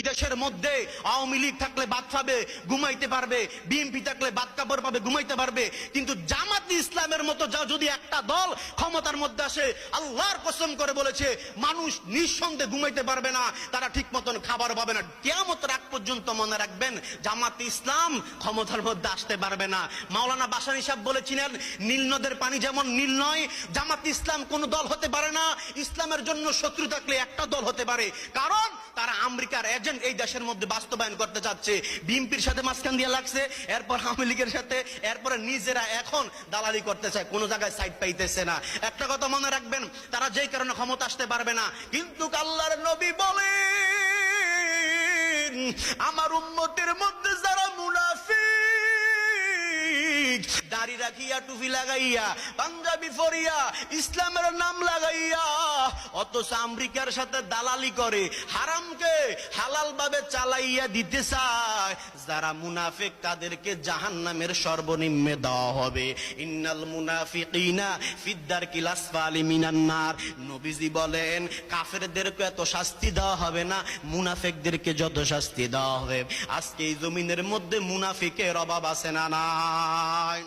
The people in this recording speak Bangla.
দেশের মধ্যে আওয়ামী লীগ থাকলে ভাত খাবে, ঘুমাইতে পারবে, বিএনপি থাকলে ভাত কাপড় পাবে, ঘুমাইতে পারবে। কিন্তু জামাত ইসলামের মতো যদি একটা দল ক্ষমতার মধ্যে আসে, আল্লাহর কসম করে বলেছে মানুষ নিঃসন্দেহে ঘুমাইতে পারবে না, তারা ঠিক মতন খাবার পাবে না। কিয়ামতের আগ পর্যন্ত মনে রাখবেন, জামাত ইসলাম ক্ষমতার মধ্যে আসতে পারবে না। মাওলানা ভাসানী সাহেব বলেছিলেন, নীল নদের পানি যেমন নীল নয়, জামাত ইসলাম কোন দল হতে পারে না। ইসলামের জন্য শত্রু থাকলে একটা দল হতে পারে, কারণ তারা আমেরিকার এজেন্ট এই দেশের মধ্যে বাস্তবায়ন করতে চাচ্ছে। বিএনপির সাথে মাঝখান দিয়ে লাগছে, এরপর আওয়ামী লীগের সাথে, এরপরে নিজেরা এখন দালালি করতে চায়, কোন জায়গায় সাইড পাইতেছে না। একটা কথা মনে রাখবেন, তারা যেই কারণে ক্ষমতা আসতে পারবে না, কিন্তু আল্লাহর নবী বলেন, আমার উম্মতের মধ্যে যারা মুনাফিক, দাড়ি রাখিয়া টুপি লাগাইয়া পাঞ্জাবি পরিয়া ইসলামের নাম লাগাইয়া অথচ আমেরিকার সাথে দালালি করে, হারামকে হালাল ভাবে চালাইয়া দিতে চায়, যারা মুনাফিক তাদেরকে জাহান্নামের সর্বনিম্নে দেওয়া হবে। ইন্নাল মুনাফিকিনা ফিদ্দারকিল আসফালি মিনান নার। নবীজি বলেন, কাফেরদেরকে এত শাস্তি দেওয়া হবে না, মুনাফিকদেরকে যত শাস্তি দেওয়া হবে। আজকে এই জমিনের মধ্যে মুনাফিকের অভাব আছে না নাই?